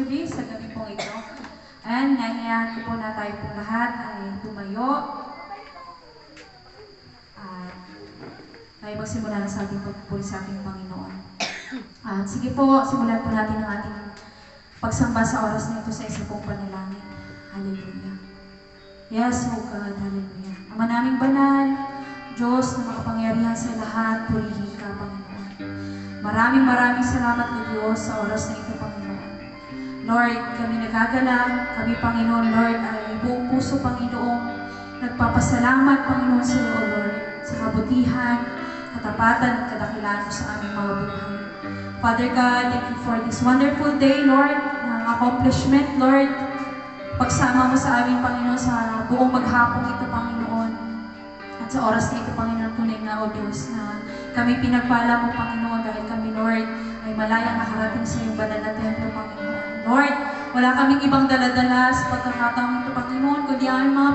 muli sa gabi pong ito. And nangyayari ko po na tayo pong lahat ay tumayo. At tayo magsimula na sa ating pagpupuri sa ating Panginoon. At sige po, simulan po natin ang ating pagsamba sa oras na ito sa isa pong panalangin. Hallelujah. Yes, O God, hallelujah. Ama naming banal, Diyos na makapangyarihan sa lahat, purihin ka, Panginoon. Maraming salamat na Diyos sa oras na ito, Panginoon. Lord, kami nagagalang, kami, Panginoon, Lord, ay buong puso, Panginoon, nagpapasalamat, Panginoon, sa iyo, Lord, sa kabutihan, katapatan, at kadakilaan mo sa aming mga buhay. Father God, thank you for this wonderful day, Lord, ng accomplishment, Lord, pagsama mo sa aming, Panginoon, sa buong maghapong ito, Panginoon. At sa oras na ito, Panginoon, tunay na, O Diyos, na kami pinagpala mo, Panginoon, dahil kami, Lord, ay malayang nakarating sa iyong banal na templo, Panginoon. Lord, wala kaming ibang daladala sa pagkakataong ito, Panginoon, kundi ang mga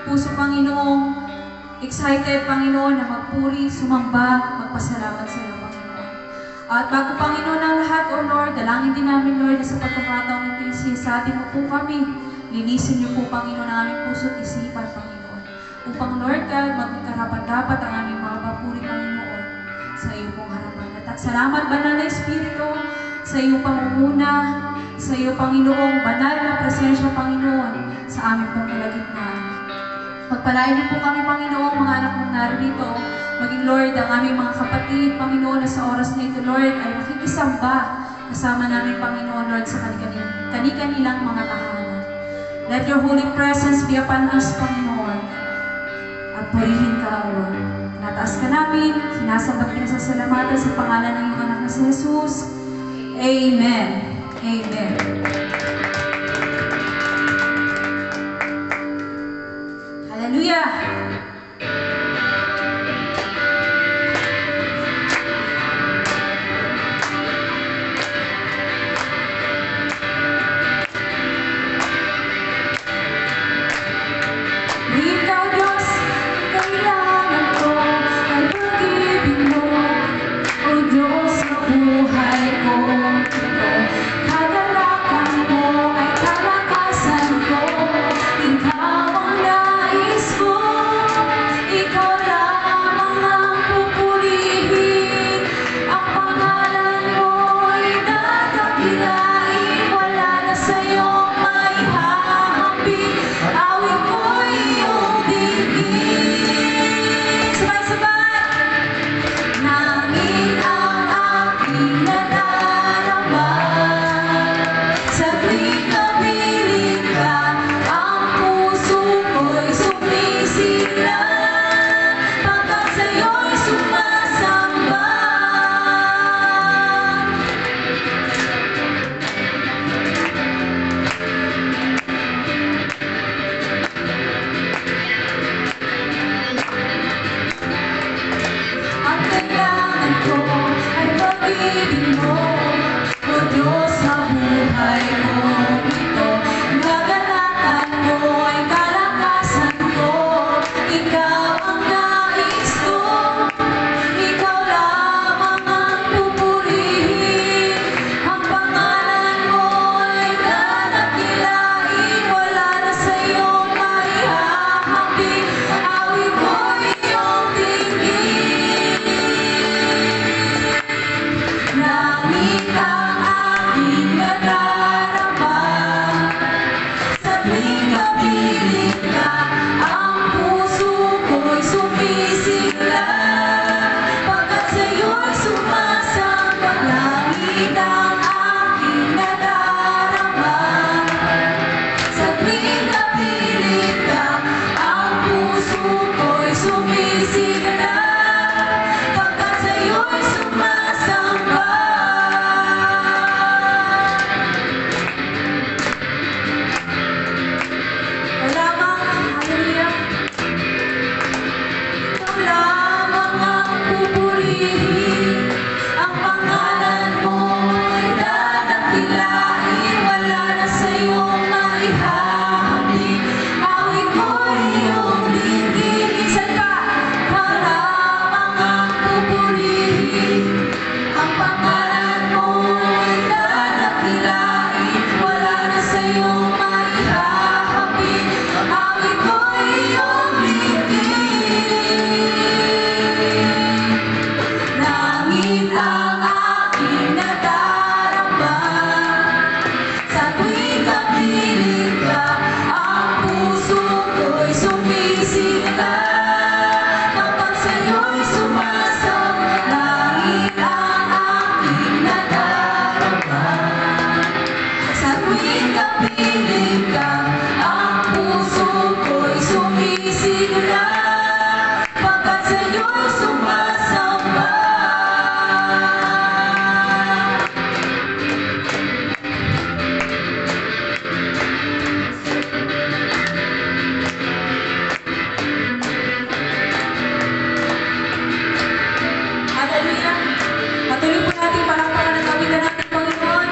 puso, Panginoon, excited, Panginoon, na magpuri, sumamba, magpasalamat sa iyo, Panginoon. At bago, Panginoon, ang lahat, O Lord, dalangin din namin, Lord, sa pagkakataong ito, sa atin mo po kami. Linisin niyo po, Panginoon, ang aming puso at isipan, Panginoon. Upang, Lord God, magkarapat-dapat ang aming mga papuri, Panginoon, sa iyo pong harapan. At salamat, Banal na Espiritu, sa iyong pangunguna, sa iyo, Panginoong, banal na presensya, Panginoon, sa aming pong kalagitnaan. Pagpalain niyo po kami, Panginoon, mga anak mong narito, maging, Lord, ang aming mga kapatid, Panginoon, na sa oras na ito, Lord, ay makikisamba kasama namin, Panginoon, Lord, sa kani-kanilang mga tahanan. Let your holy presence be upon us, Panginoon, at purihin ka, Lord. Nataas ka namin, sinasabat ka sa salamatan sa pangalan ng iyong anak na si Jesus. Amen. Amen. Hallelujah! Buhay ko ito, kadalasan kapiling ka, ang puso ko'y sumisigla, pagkat sa'yo'y sumasamba. Hallelujah! Patuloy po natin palakpakan ang kawitan natin, Panginoon.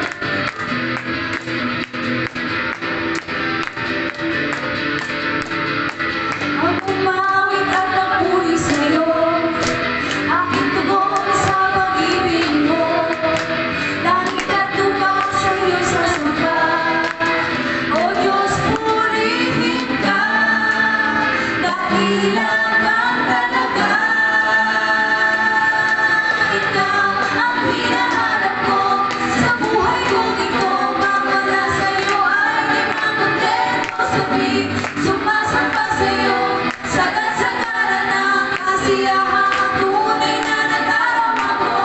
Ang umawit at nagpuri sa'yo, aking tugon sa pag-ibig mo. Langit at lupa sa'yo sasamba. O Diyos, purihin ka, dakilan kang talaga. Ikaw ang hinahanap ko sa buhay kong ito. Mawala sa'yo ay di makontento sa tuwing sumasamba sa'yo. Sagad-sagaran ng kasiyahan ang tunay na nadarama ko.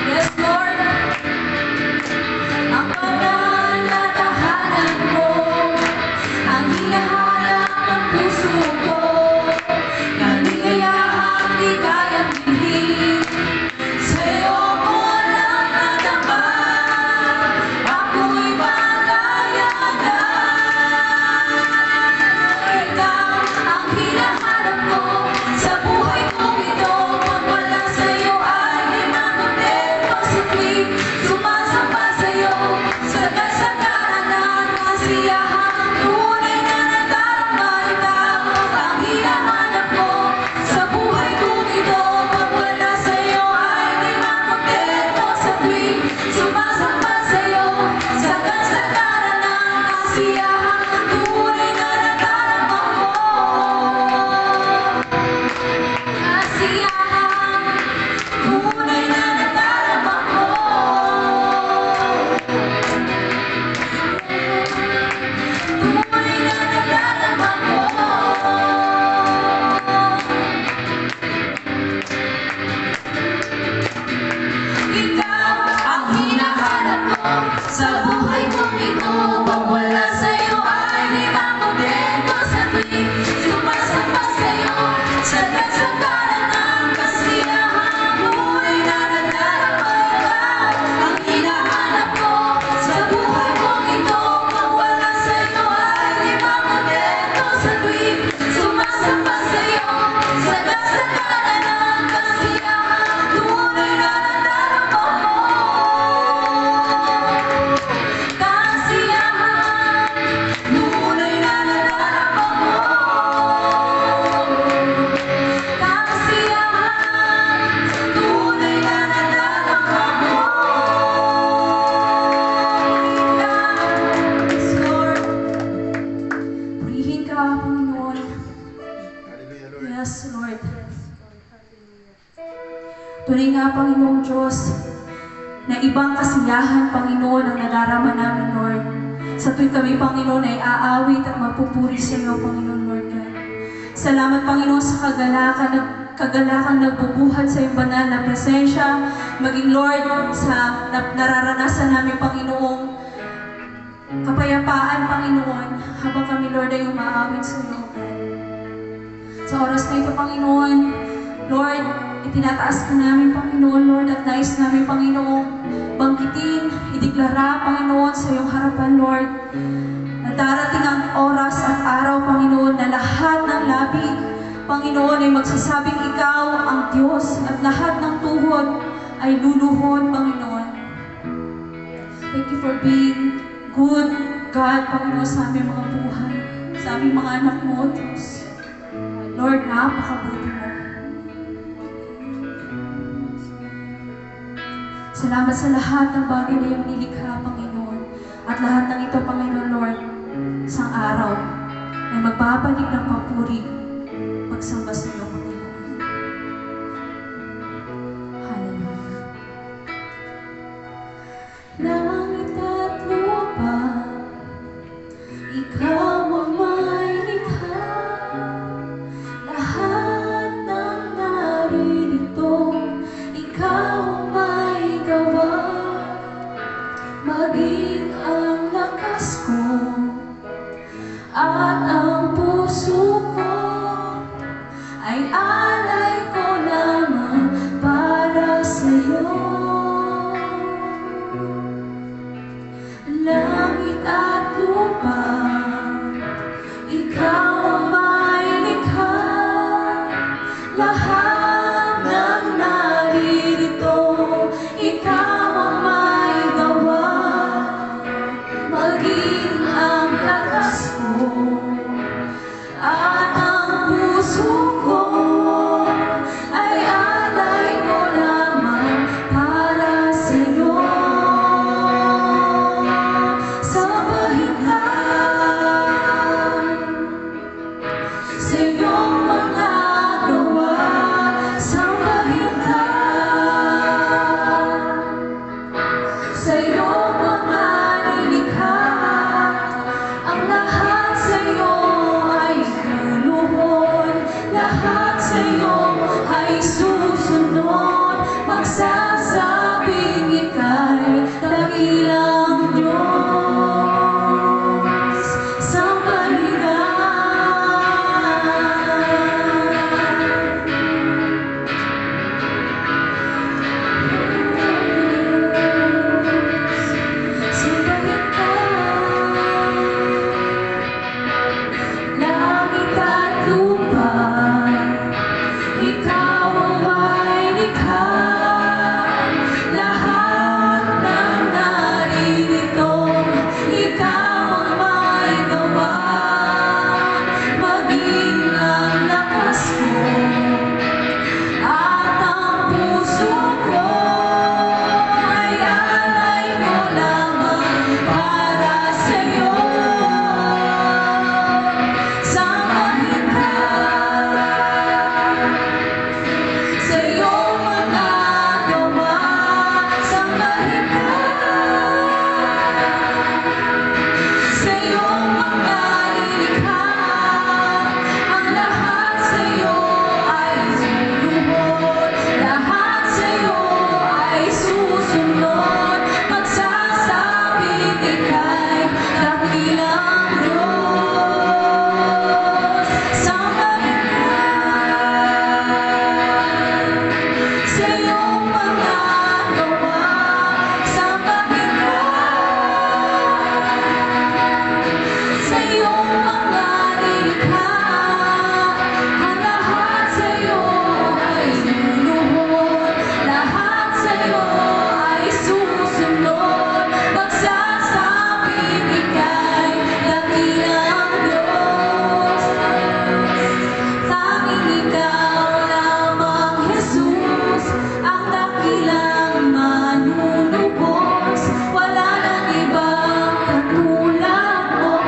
Yes, Lord. Ang banal na tahanan mo, ang hinahanap ng puso ko. Kaligayahang di kayang bilhin, sa'yo ko lang nadama. Ako'y palayagan. Ikaw ang hinahanap ko sa buhay kong ito. Pag wala sa'yo ay di makontento sa tuwing sumasamba sa'yo. Sagad-sagaran ng kasiyahan ang tunay na nadarama. Ikaw ang hinahanap ko sa buhay kong ito. Pag wala sa'yo ay di makontento sa tuwing sumasamba sa'yo. Sagad-sagaran ng kasiyahan ang tunay na nadarama ko. Kasiyahan, tunay na nadarama ko. Tunay na nadarama ko. Ikaw ang hinahanap ko sa buhay kong ito. Pag wala sa'yo ay di makontento sa tuwing sumasamba sa'yo. Sagad-sagaran ng kasiyahan, tunay na nadarama. Ikaw ang hinahanap ko sa buhay kong ito. Pag wala sa'yo ay di makontento sa tuwing sumasamba sa'yo. Sagad-sagaran ng kasiyahan, tunay na nadarama ko. Kasiyahan, tunay na nadarama ko. Kasiyahan, tunay na nadarama ko. Ikaw, yes, Lord. Purihin ka, Panginoon. Hallelujah, Lord. Yes, Lord. Tunay nga, Panginoong Diyos, na ibang kasiyahan, Panginoon, ang nadarama namin, Lord. Sa tuwing kami, Panginoon, ay aawit at magpupuri sa iyo, Panginoon, Lord God. Salamat, Panginoon, sa kagalakan nagbubuhat sa iyong banal na presensya. Maging, Lord, sa nararanasan namin, Panginoong kapayapaan, Panginoon, habang kami, Lord, ay umaawit sa iyo, God. Sa oras na ito, Panginoon, Lord, itinataas ka namin, Panginoon, Lord, at nais namin, Panginoon, banggitin, ideklara, Panginoon, sa iyong harapan, Lord, na darating ang oras at araw, Panginoon, na lahat ng labi, Panginoon, ay magsasabing ikaw ang Diyos, at lahat ng tuhod ay luluhod, Panginoon. Thank you for being good, God, Panginoon, sa aming mga buhay, sa aming mga anak mo, Diyos. Lord, napakabuti mo. Salamat sa lahat ng bagay na iyong nilikha, Panginoon. At lahat ng ito, Panginoon, Lord, isang araw ay magbabalik ng papuri pagsamba sa iyo, Panginoon. Hallelujah. Langit at lupa, ikaw ang may likha. Lahat ng naririto, ikaw ang may gawa. ikaw ang may gawa, maging ang lakas ko at ang puso ko ay alay ko lamang para sa'yo. Sambahin ka sa iyong mga gawa, sambahin ka sa iyong mga nilikha. Ang lahat sa iyo ay luluhod, lahat sa iyo ay susunod, magsasabing ika'y dakilang Diyos. Sambahin ka. Sambahin ka. Langit at lupa, ikaw ang may likha. Lahat ng naririto, ikaw ang may gawa, maging ang lakas ko at ang puso ko ay alay ko lamang para sa'yo. Sambahin ka sa iyong mga gawa, sambahin ka sa iyong mga nilikha. Ang lahat sa iyo ay luluhod, lahat sa iyo ay susunod, magsasabing ika'y dakilang Diyos. Sambahin ka sa iyong mga gawa, sambahin ka sa iyong mga nilikha. Ang lahat sa iyo ay luluhod, lahat sa iyo ay susunod, magsasabing ika'y dakilang Diyos. Tanging ikaw lamang, Jesus, ang dakilang manunubos. Wala nang ibang katulad mo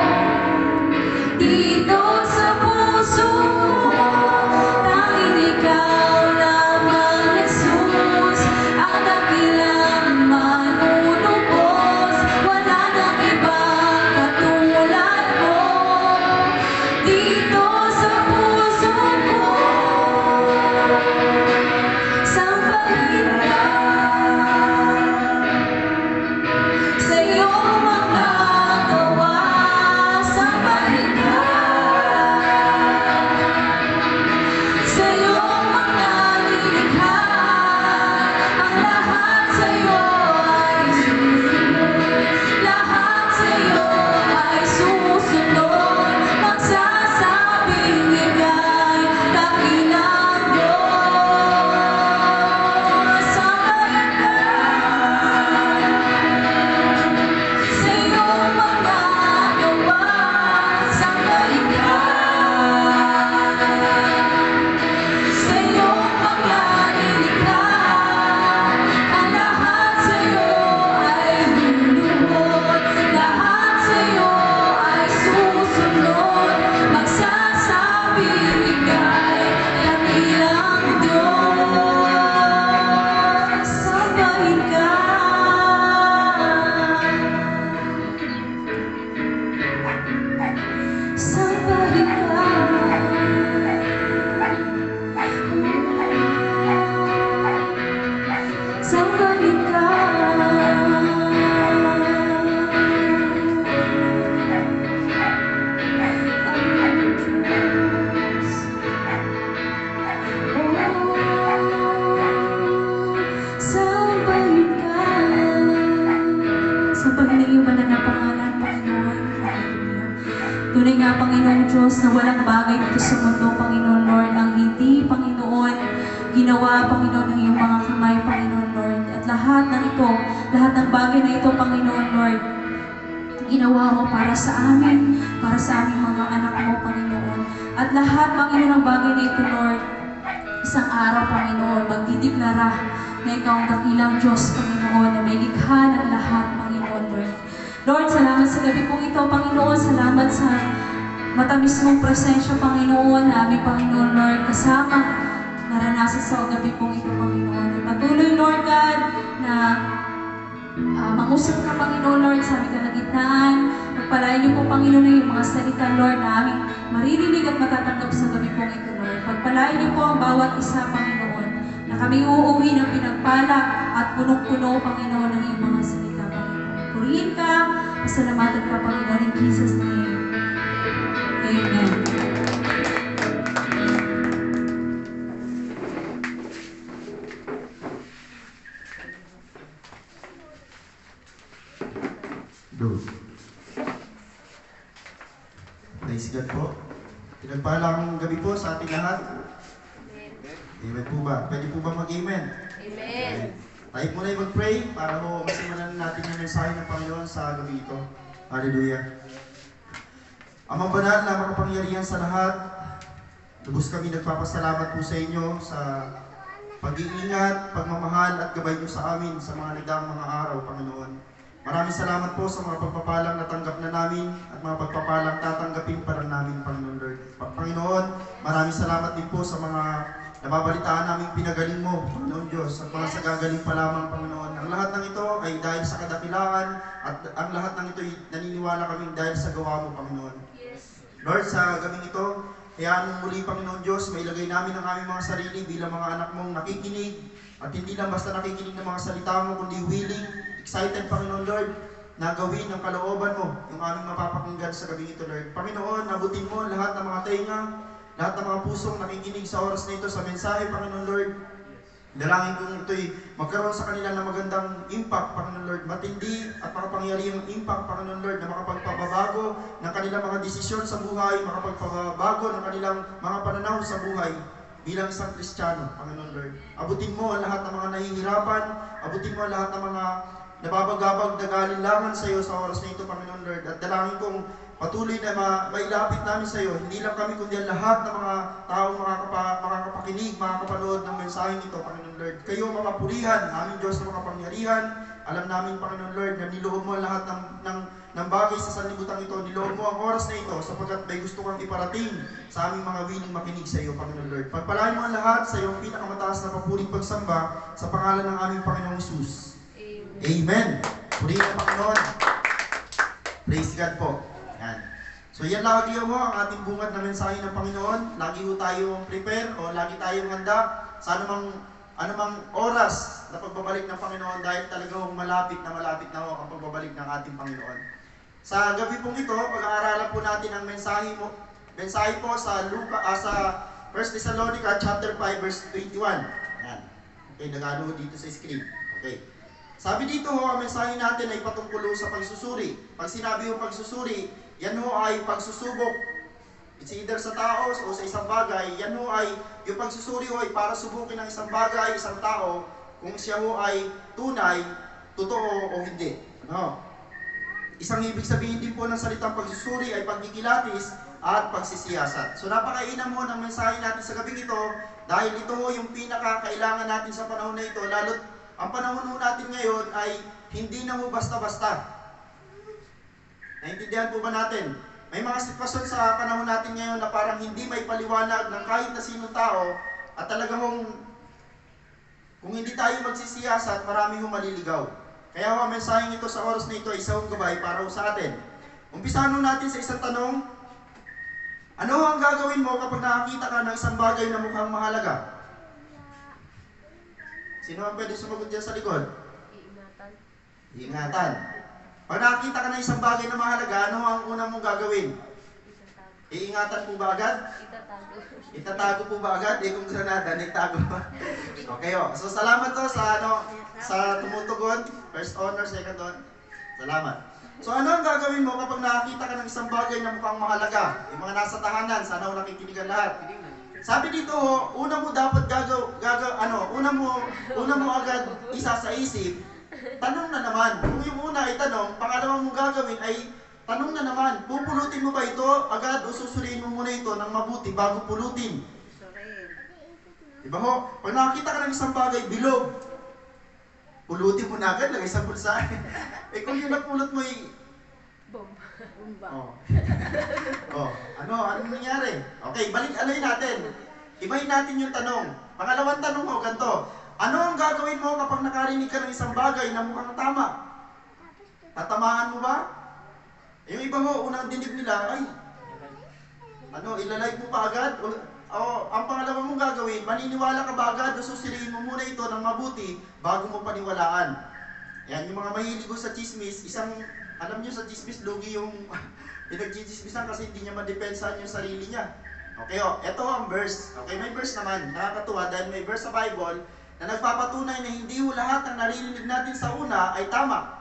dito sa puso ko. Tanging ikaw lamang, Jesus, ang dakilang manunubos. Wala nang ibang katulad mo dito sa puso ko. Sambahin ka sa iyong mga gawa, sambahin ka sa iyong mga nilikha. Ang lahat sa iyo ay susunod, lahat sa iyo ay susunod, magsasabing ika'y dakilang Diyos. Sambahin ka sa iyong mga gawa, sambahin ka sa iyong mga nilikha. Ang lahat sa iyo ay luluhod, lahat sa iyo ay susunod, magsasabing ika'y dakilang Diyos. Sambahin ka. Sambahin ka. Sambahin ka. Sambahin ka. Sambahin ang iyong banal na pangalan, Panginoon. Hallelujah. Tunay nga, Panginoong Diyos, na walang bagay dito sa mundo, Panginoon Lord, ang hindi, Panginoon, ginawa, Panginoon, ng iyong mga kamay, Panginoon Lord. At lahat ng ito, lahat ng bagay na ito, Panginoon Lord, ginawa mo para sa amin, para sa aming mga anak mo, Panginoon. At lahat, Panginoon, ng bagay na ito, Lord, isang araw, Panginoon, magdideklara na ikaw ang dakilang Diyos, Panginoon, na may likha ng lahat, Panginoon, Lord. Lord, salamat sa gabi pong ito, Panginoon. Salamat sa matamis mong presensya, Panginoon, na aming Panginoon, Lord, kasama naranasan sa gabi pong ito, Panginoon. Patuloy, Lord God, na mangusap ka, Panginoon, Lord, sa aming kalagitnaan. Pagpalain niyo po, Panginoon, na yung mga salita, Lord, na aming maririnig at matatanggap sa gabi pong ito, Lord. Pagpalain niyo po ang bawat isa, Panginoon, na kami uuwi ng pinagpala at punong-puno, Panginoon, ng iyong mga salita, Panginoon. Purihin ka, pasalamatan ka, Panginoon, in Jesus' name. Amen. Good. Praise God po. Pinagpalang gabi po sa ating lahat. Amen po ba? Pwede po ba mag-amen? Amen. Tayo po na yung mag-pray para po masimulan natin yung mensahe ng Panginoon sa gabi ito. Hallelujah. Amang banal na makapangyarihan sa lahat, lubos kami nagpapasalamat po sa inyo sa pag-iingat, pagmamahal at gabay niyo sa amin sa mga nagdaang mga araw, Panginoon. Maraming salamat po sa mga pagpapalang natanggap na namin at mga pagpapalang tatanggapin pa lang namin, Panginoon Lord. Panginoon, maraming salamat din po sa mga nababalitaan naming pinagaling mo, Panginoon Diyos, at mga sagagaling pa lamang, Panginoon. Ang lahat ng ito ay dahil sa kadakilaan at ang lahat ng ito ay naniniwala kaming dahil sa gawa mo, Panginoon. Lord, sa gabing ito, hayaan mo muli, Panginoon Diyos, mailagay namin ang aming mga sarili bilang mga anak mong nakikinig at hindi lang basta nakikinig ng mga salita mo, kundi willing, excited, Panginoon Lord, na gawin ang kalooban mo, yung aming mapapakinggan sa gabing ito, Lord. Panginoon, abutin mo lahat ng mga tenga, lahat ng mga pusong nakikinig sa oras na ito sa mensahe, Panginoon Lord. Dalangin kong ito'y magkaroon sa kanila ng magandang impact, Panginoon Lord. Matindi at makapangyarihang impact, Panginoon Lord, na makapagpababago ng kanilang mga desisyon sa buhay, makapagpabago ng kanilang mga pananaw sa buhay bilang isang Kristiyano, Panginoon Lord. Abutin mo ang lahat ng mga nahihirapan, abutin mo ang lahat ng mga nababagabag na galinlangan sa iyo sa oras na ito, Panginoon Lord. At dalangin kong patuloy na mailapit namin sa iyo, hindi lang kami kundi ang lahat ng mga taong makakapakinig, makakapanood ng mensaheng ito, Panginoon Lord. Kayo mapapurihan, aming Diyos na makapangyarihan. Alam namin, Panginoon Lord, na niloob mo lahat ng bagay sa sanlibutan ito, niloob mo ang oras na ito sapagkat may gusto kang iparating sa aming mga willing makinig sa iyo, Panginoon Lord. Pagpalain mo ang lahat sa iyong pinakamataas na papuring pagsamba sa pangalan ng aming Panginoong Jesus. Amen. Purihin ang Panginoon. Praise God po. Yan. So yan lagi ho ang ating bungad na mensahe ng Panginoon. Lagi ho tayong prepare o lagi tayong handa sa anumang oras na pagbabalik ng Panginoon dahil talagang malapit na ho ang pagbabalik ng ating Panginoon. Sa gabi pong ito, pag-aaralan po natin ang mensahe po sa sa 1 Thessalonica chapter 5 verse 21. Yan. Okay, nagano dito sa screen. Okay. Sabi dito ho, ang mensahe natin ay patungkol sa pagsusuri. Pag sinabi ho pagsusuri, yan ho ay pagsusubok. It's either sa tao o sa isang bagay. Yan ho ay, yung pagsusuri ho ay para subukin ng isang bagay, isang tao, kung siya ho ay tunay, totoo o hindi. Ano? Isang ibig sabihin din po ng salitang pagsusuri ay pagkikilatis at pagsisiyasat. So napakainam ho ng mensahe natin sa gabing ito dahil ito ho yung pinakakailangan natin sa panahon na ito, lalo't ang panahon ho natin ngayon ay hindi na ho basta-basta. Naintindihan po ba natin? May mga sitwasyon sa panahon natin ngayon na parang hindi may paliwanag ng kahit na sinong tao at talagang kung hindi tayo magsisiyasat, marami ho maliligaw. Kaya ho, ang mensaheng ito sa oras na ito ay isang gabay para ho sa atin. Umpisahan ho natin sa isang tanong. Ano ang gagawin mo kapag nakakita ka ng isang bagay na mukhang mahalaga? Sino ang pwede sumagot dyan sa likod? Iingatan. Iingatan. Pag nakakita ka ng isang bagay na mahalaga, ano ang una mong gagawin? Itatago. Iingatan po ba agad? Itatago. Itatago po ba agad? Kung granada, nagtago pa. Okay o. So salamat to sa tumutugon. First honor, second honor. Salamat. So ano ang gagawin mo kapag nakakita ka ng isang bagay na mukhang mahalaga? Yung mga nasa tahanan, sana ho nakikinig ang lahat. Sabi dito, una mo dapat una mo agad isa sa isip, tanong na naman. Kung yung una ay tanong, pangalawa mong gagawin ay tanong na naman. Pupulutin mo ba ito agad o susuriin mo muna ito ng mabuti bago pulutin? Diba ho? Pag nakakita ka ng isang bagay, bilog, pulutin mo na agad, lagay sa bulsa. Eh kung yung napulot mo ay Bomba. ano nangyari? Okay, alay natin. Ibahin natin yung tanong. Pangalawang tanong mo, ganito. Ano ang gagawin mo kapag nakarinig ka ng isang bagay na mukhang tama? Tatamaan mo ba? Yung iba ho, unang dinig nila, ay, ilalike mo pa agad? Ang pangalawa mong gagawin, maniniwala ka ba agad o susiliin mo muna ito ng mabuti bago mo paniwalaan? Yan, yung mga mahilig sa chismis, alam nyo sa chismis, lugi yung pinagchichismisan kasi hindi niya madepensahan yung sarili niya. Okay, ito ang verse. Okay, may verse naman. Nakakatuwa dahil may verse sa Bible na nagpapatunay na hindi lahat ng naririnig natin sa una ay tama.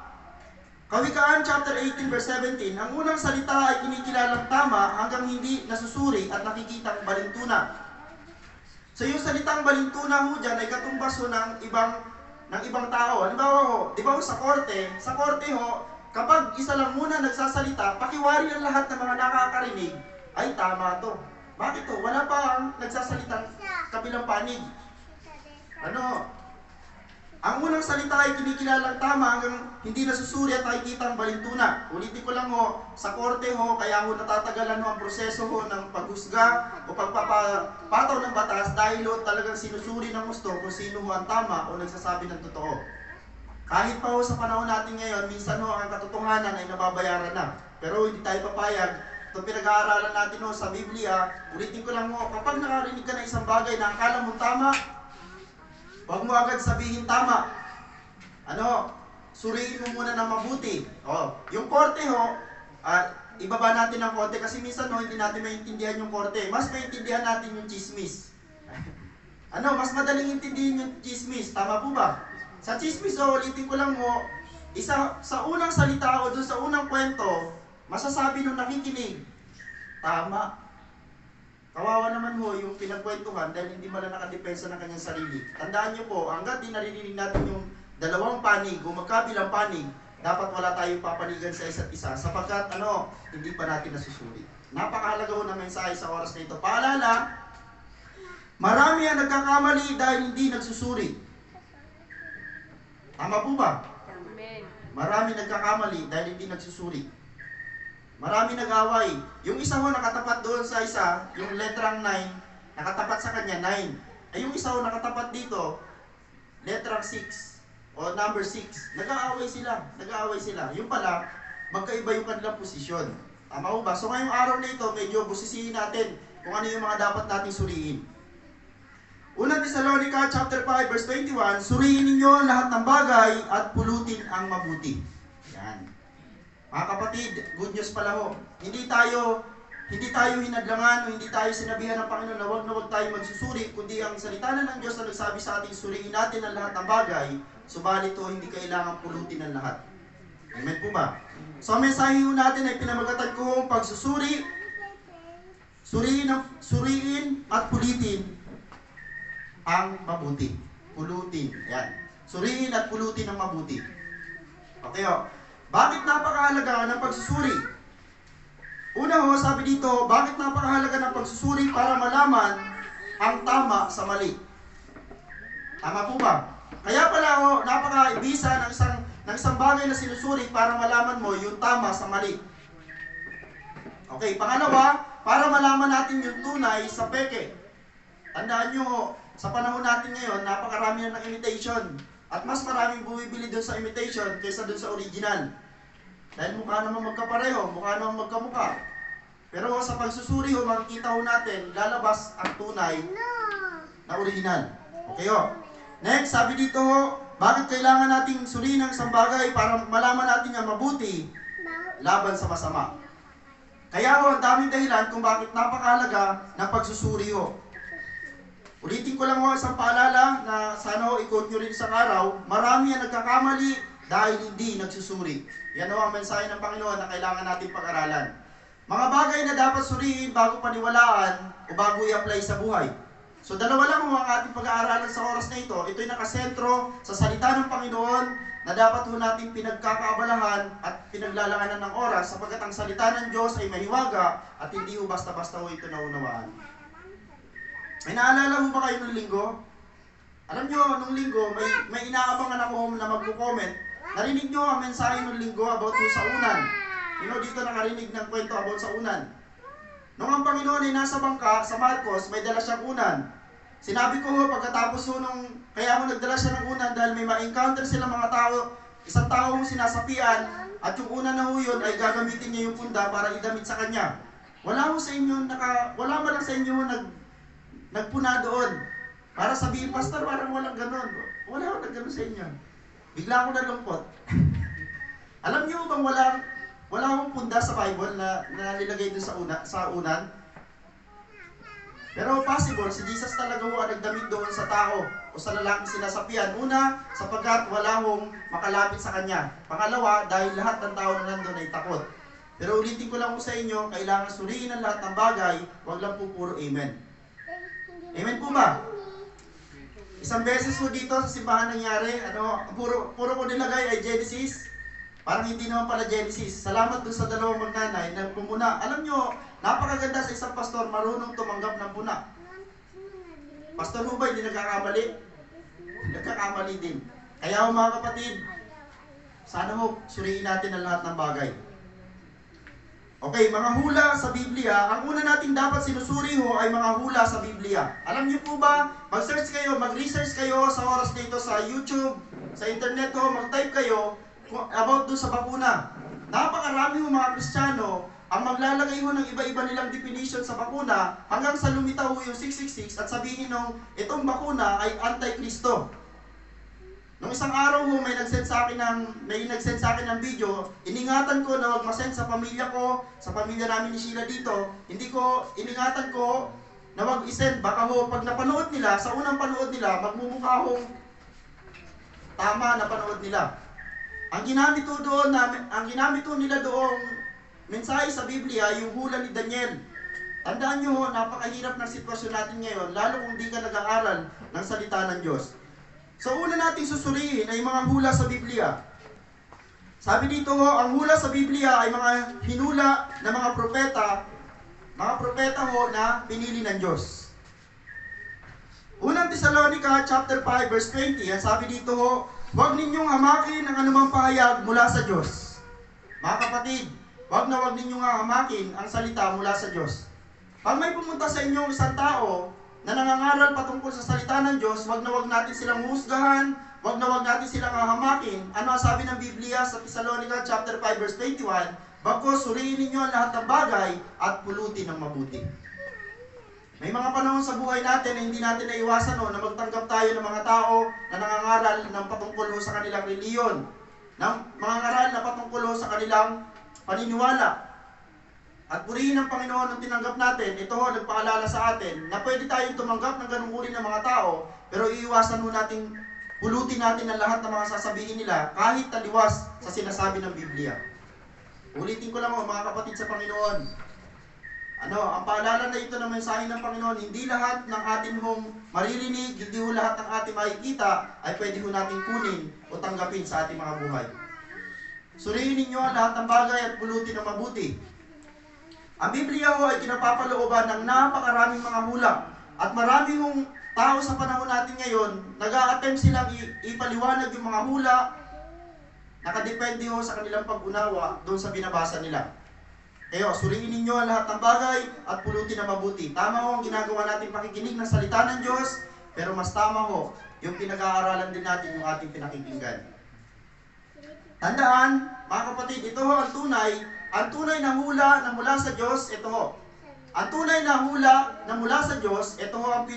Kawikaan chapter 18 verse 17, ang unang salita ay kinikilalang tama hanggang hindi nasusuri at nakikitang balintuna. So yung salitang balintuna ho dyan ay katumbas ho ng ibang tao. Halimbawa ho, di ba ho sa korte ho, kapag isa lang muna nagsasalita, pakiwari ang lahat ng mga nakakarinig, ay tama to. Bakit to? Wala pa ang nagsasalitang kabilang panig. Ang unang salita ay kinikilalang tama hanggang hindi nasusuri at nakikita ang balintuna. Ulitin ko lang ho, sa korte ho, kaya ho natatagalan ho ang proseso ho ng paghusga o pagpapataw ng batas dahil ho talagang sinusuri ng gusto kung sino ho ang tama o nagsasabi ng totoo. Kahit pa ho sa panahon natin ngayon, minsan ho ang katotohanan ay nababayaran na. Pero hindi tayo papayag. Ito pinag-aaralan natin ho sa Biblia, ulitin ko lang ho, kapag nakarinig ka ng isang bagay na akala mo tama, huwag mo agad sabihin tama. Suriin mo muna ng mabuti. Yung korte ho, ibaba natin ng korte kasi minsan ho, hindi natin maintindihan yung korte. Mas maintindihan natin yung chismis. Mas madaling intindihin yung chismis. Tama po ba? Sa chismis ho, ulitin ko lang ho, sa unang salita o doon sa unang kwento, masasabi nung nakikinig, tama. Kawawa naman ho yung pinagkwentuhan dahil hindi man nakadepensa ng kanyang sarili. Tandaan niyo po, hanggat di naririnig natin yung dalawang panig o magkabilang panig, dapat wala tayong papanigan sa isa't isa sapagkat hindi pa natin nasusuri. Napakahalaga ho ng mensahe sa oras na ito. Paalala, marami ang nagkakamali dahil hindi nagsusuri. Tama po ba? Amen. Marami nagkakamali dahil hindi nagsusuri. Marami nag-away. Yung isa ho nakatapat doon sa isa, yung letrang 9, nakatapat sa kanya 9. Ay yung isa ho nakatapat dito, letrang 6 o number 6. Nag-aaway sila. Yung pala, magkaiba yung kanilang posisyon. Tama ho ba? So ngayong araw na ito, medyo busisihin natin kung ano yung mga dapat nating suriin. Unang Thessalonica chapter 5 verse 21, suriin ninyo lahat ng bagay at pulutin ang mabuti. Yan. Mga kapatid, good news pala ho. Hindi tayo hinadlangan o hindi tayo sinabihan ng Panginoon na wag tayo magsusuri, kundi ang salita na ng Diyos na nagsabi sa atin, suriin natin ang lahat ng bagay, subalit ho, hindi kailangan pulutin ang lahat. Amen po ba? So ang mensahe ho natin ay pinamagatan ko ang pagsusuri, suriin at pulitin ang mabuti. Pulutin. Yan. Suriin at pulutin ang mabuti. Okay ho. Bakit napakahalaga ng pagsusuri? Una ho, sabi dito, bakit napakahalaga ng pagsusuri para malaman ang tama sa mali? Tama po ba? Kaya pala ho, napaka-ibisa ng isang bagay na sinusuri para malaman mo yung tama sa mali. Okay, pangalawa, para malaman natin yung tunay sa peke. Tandaan nyo, sa panahon natin ngayon, napakarami na ng imitation. At mas maraming bumibili doon sa imitation kaysa doon sa original. Dahil mukha naman magkapareho, mukha naman magkamukha. Pero sa pagsusuri ho, makikita ho natin, lalabas ang tunay na original. Okay ho. Next, sabi dito ho, bakit kailangan nating suriin ang isang bagay para malaman natin ang mabuti laban sa masama. Kaya ho, ang daming dahilan kung bakit napakahalaga ng pagsusuri ho. Ulitin ko lang ho isang paalala na sana ho i-quote nyo rin sa araw, marami ang nagkakamali dahil hindi nagsusuri. Yan ho ang mensahe ng Panginoon na kailangan natin pag-aralan. Mga bagay na dapat suriin bago paniwalaan o bago i-apply sa buhay. So dalawa lang ang ating pag-aaralan sa oras na ito. Ito'y nakasentro sa salita ng Panginoon na dapat ho natin pinagkakaabalahan at pinaglalaanan ng oras sapagkat ang salita ng Diyos ay mahiwaga at hindi ho basta-basta ho ito naunawaan. May naalala ho ba kayo nung linggo? Alam nyo, nung linggo, may inaabangan ako na magko-comment. Narinig nyo ang mensahe nung linggo about ho sa unan. Dito nakarinig ng kwento about sa unan. Nung ang Panginoon ay nasa bangka, sa Marcos, may dala siyang unan. Sinabi ko ho, pagkatapos ho kaya mo nagdala siya ng unan dahil may ma-encounter silang mga tao, isang tao hong sinasapian, at yung unan na ho yun ay gagamitin niya yung punda para idamit sa kanya. Wala mo sa inyo, wala man lang sa inyo nagpuna doon. Para sabihin, Pastor, parang walang ganon. Wala akong nagganon sa inyo. Bigla ako nalungkot. Alam niyo bang wala akong punda sa Bible na nilagay doon sa unan? Pero possible, si Jesus talaga ho ang nagdamit doon sa tao o sa lalaking sinasapian. Una, sapagkat wala hong makalapit sa kanya. Pangalawa, dahil lahat ng tao na nandun ay takot. Pero ulitin ko lang po sa inyo, kailangan suriin ang lahat ng bagay, wag lang po puro amen. Amen po ba? Isang beses po dito sa simbahan nangyari, puro ko nilagay ay Genesis. Parang hindi naman pala Genesis. Salamat doon sa dalawang magnanay na pumuna. Alam nyo, napakaganda sa isang pastor, marunong tumanggap ng puna. Pastor Hubay, hindi nagkakamali? Nagkakamali din. Kaya mga kapatid, sana ho, suriin natin ang lahat ng bagay. Okay, mga hula sa Biblia, ang una natin dapat sinusuri ho ay mga hula sa Biblia. Alam niyo po ba, mag-search kayo, mag-research kayo sa oras dito sa YouTube, sa internet ho, mag-type kayo about doon sa bakuna. Napakarami ho mga Kristiyano ang maglalagay ho ng iba-iba nilang definition sa bakuna hanggang sa lumitaw ho yung 666 at sabihin nung itong bakuna ay anti-Kristo. Nung isang araw ho, may nag-send sa akin ng video, iningatan ko na wag ma-send sa pamilya ko, sa pamilya namin ni Sheila dito, iningatan ko na wag i-send, baka ho, pag napanood nila, sa unang panood nila, magmumukha hong tama na panood nila. Ang ginamit ho nila doong mensahe sa Biblia, yung hula ni Daniel. Tandaan nyo ho, napakahirap ng sitwasyon natin ngayon, lalo kung di ka nag-aaral ng salita ng Diyos. So una nating susuriin ay mga hula sa Biblia. Sabi dito ho, ang hula sa Biblia ay mga hinula ng mga propeta ho na pinili ng Diyos. Unang Tesalonica chapter 5 verse 20, ang sabi dito ho, huwag ninyong hamakin ang anumang pahayag mula sa Diyos. Mga kapatid, huwag ninyong hamakin ang salita mula sa Diyos. Pag may pumunta sa inyo isang tao na nangangaral patungkol sa salita ng Diyos, wag natin silang husgahan, wag natin silang hahamakin. Ano ang sabi ng Biblia sa Thessalonica chapter 5 verse 21? Bagkus suriin ninyo ang lahat ng bagay at pulutin ng mabuti. May mga panahon sa buhay natin na hindi natin naiwasan na magtanggap tayo ng mga tao na nangangaral ng patungkol sa kanilang reliyon, ng mga ngaral na patungkol sa kanilang paniniwala. At purihin ng Panginoon ang tinanggap natin, ito ho, nagpaalala sa atin na pwede tayong tumanggap ng ganung uri ng mga tao, pero iiwasan ho natin, pulutin natin ang lahat ng mga sasabihin nila kahit taliwas sa sinasabi ng Biblia. Ulitin ko lang ho, mga kapatid sa Panginoon. Ang paalala na ito ng mensahe ng Panginoon, hindi lahat ng atin hong maririnig, hindi ho lahat ng ating makikita ay pwede ho natin kunin o tanggapin sa ating mga buhay. Suriin ninyo ang lahat ng bagay at pulutin ng mabuti. Ang Biblia ho ay kinapapalooban ng napakaraming mga hula. At marami hong tao sa panahon natin ngayon, nag-a-attempt silang ipaliwanag yung mga hula, nakadepende ho sa kanilang pag-unawa doon sa binabasa nila. Kaya suriin ninyo ang lahat ng bagay at pulutin na mabuti. Tama ho ang ginagawa natin pakikinig ng salita ng Diyos, pero mas tama ho yung pinag-aaralan din natin yung ating pinakikinggan. Tandaan, mga kapatid, ito ho ang tunay na hula na mula sa Diyos, ito ho. Ang tunay na hula na mula sa Diyos, ito ho ang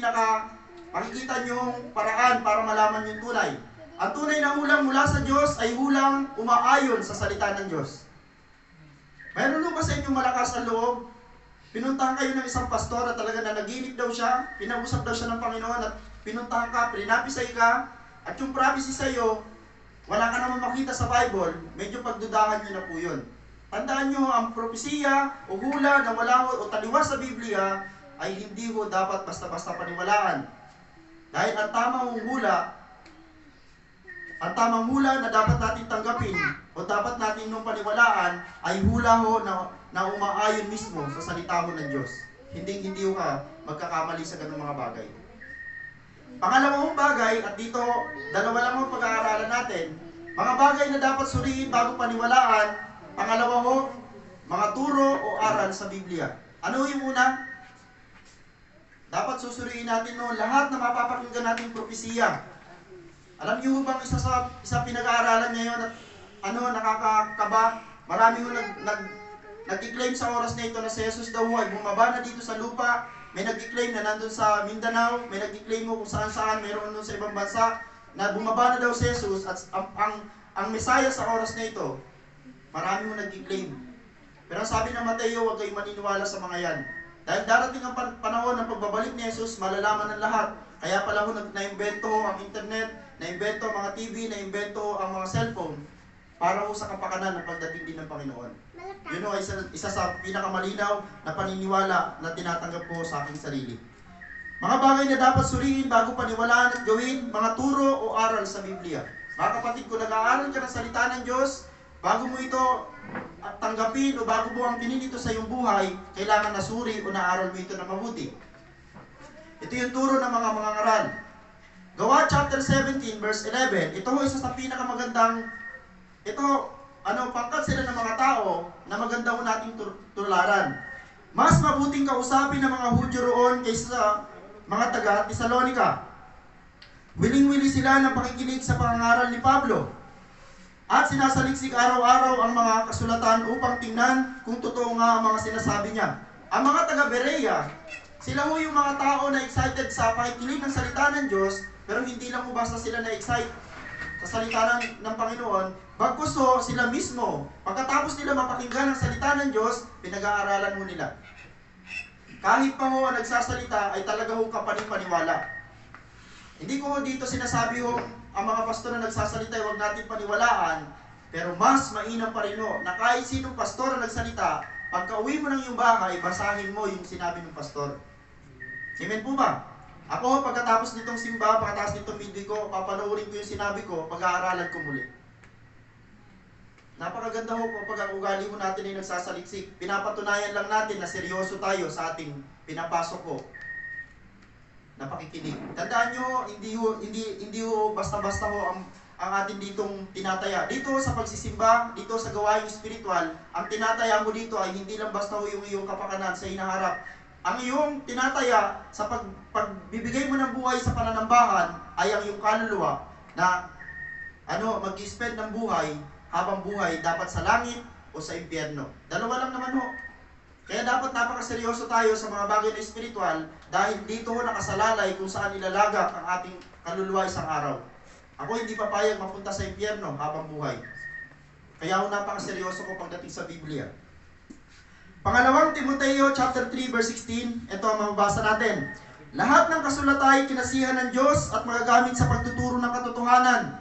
makikita niyong paraan para malaman yung tunay. Ang tunay na hulang mula sa Diyos ay hulang umaayon sa salita ng Diyos. Mayroon ba sa inyong malakas ang loob? Pinuntahan kayo ng isang pastor at talaga na naginip daw siya, pinag-usap daw siya ng Panginoon at pinuntahan ka, prinapisay ka, at yung prophecy sa iyo, wala ka naman makita sa Bible, medyo pagdudahan niyo na po yun. Tandaan nyo, ang propesiya o hula na wala ho, o taliwas sa Biblia ay hindi ho dapat basta-basta paniwalaan. Dahil ang tamang hula na dapat natin tanggapin o dapat natin nung paniwalaan ay hula ho na umaayon mismo sa salita ho ng Diyos. Hindi ho ka magkakamali sa ganung mga bagay. Pangalawang bagay, at dito, dalawa lang ang pag-aaralan natin, mga bagay na dapat suriin bago paniwalaan. Pangalawa ho, mga turo o aral sa Biblia. Ano yung una? Dapat susuriin natin lahat na mapapakinggan nating propesiya. Alam niyo bang isa pinag-aaralan ngayon at nakakakaba? Marami ho nag-claim sa oras na ito na si Jesus daw ay bumaba na dito sa lupa. May nag-claim na nandun sa Mindanao, may nag-claim mo kung saan-saan, mayroon doon sa ibang bansa, na bumaba na daw si Jesus at ang Messiah sa oras na ito, marami mo nag-claim. Pero sabi ng Mateo, huwag kayong maniniwala sa mga yan. Dahil darating ang panahon ng pagbabalik ni Jesus, malalaman ng lahat. Kaya pala ho na-invento ang internet, na-invento ang mga TV, na-invento ang mga cellphone, para ho sa kapakanan ng pagdating din ng Panginoon. Yun ay isa sa pinakamalinaw na paniniwala na tinatanggap ko sa aking sarili. Mga bagay na dapat suriin bago paniwalaan at gawin, mga turo o aral sa Biblia. Mga kapatid, kung nag-aaral ka ng salita ng Diyos, bago mo ito tanggapin o bago mo ang tinin ito sa iyong buhay, kailangan na suri o naaral mo ito na mabuti. Ito yung turo ng mga aral. Gawa chapter 17 verse 11, ito ho isa sa pinakamagandang, pangkat sila ng mga tao na maganda ho nating tularan. Mas mabuting kausapin ng mga Hudyo roon kaysa sa mga taga Tesalonica. Wiling-wili sila ng pakikinig sa pangangaral ni Pablo. At sinasaliksik araw-araw ang mga kasulatan upang tingnan kung totoo nga ang mga sinasabi niya. Ang mga taga-Berea, sila ho yung mga tao na excited sa pakikinig ng salita ng Diyos, pero hindi lang ho basta sila na-excite sa salita ng Panginoon, bagkus ho sila mismo, pagkatapos nila mapakinggan ang salita ng Diyos, pinag-aaralan ho nila. Kahit pa ho ang nagsasalita ay talaga ho kapanipaniwala. Hindi ko ho dito sinasabi ho ang mga pastor na nagsasalita ay huwag natin paniwalaan, pero mas mainam pa rin ho na kahit sinong pastor na nagsalita, pagka uwi mo ng iyong bahay, basahin mo yung sinabi ng pastor. Amen po ba? Ako ho, pagkatapos nitong simba, pagkatapos nitong video ko, papanoorin ko yung sinabi ko, pag-aaralan ko muli. Napakaganda ho pag ugali mo natin ay nagsasaliksik. Pinapatunayan lang natin na seryoso tayo sa ating pinapasok ko na pakikinig. Tandaan nyo, hindi ho basta-basta ho ang atin ditong tinataya. Dito sa pagsisimba, dito sa gawaing spiritual, ang tinataya mo dito ay hindi lang basta ho yung iyong kapakanan sa hinaharap. Ang iyong tinataya sa pagbibigay mo ng buhay sa pananambahan ay ang iyong kaluluwa na mag-spend ng buhay habang buhay dapat sa langit o sa impyerno. Dalawa lang naman ho. Kaya dapat napakaseryoso tayo sa mga bagay na spiritual dahil dito ho nakasalalay kung saan ilalagak ang ating kaluluwa isang araw. Ako hindi papayag mapunta sa impyerno habang buhay. Kaya ho napakaseryoso ko pagdating sa Biblia. Pangalawang Timoteo chapter 3 verse 16, ito ang mababasa natin. Lahat ng kasulatan ay kinasihan ng Diyos at magagamit sa pagtuturo ng katotohanan.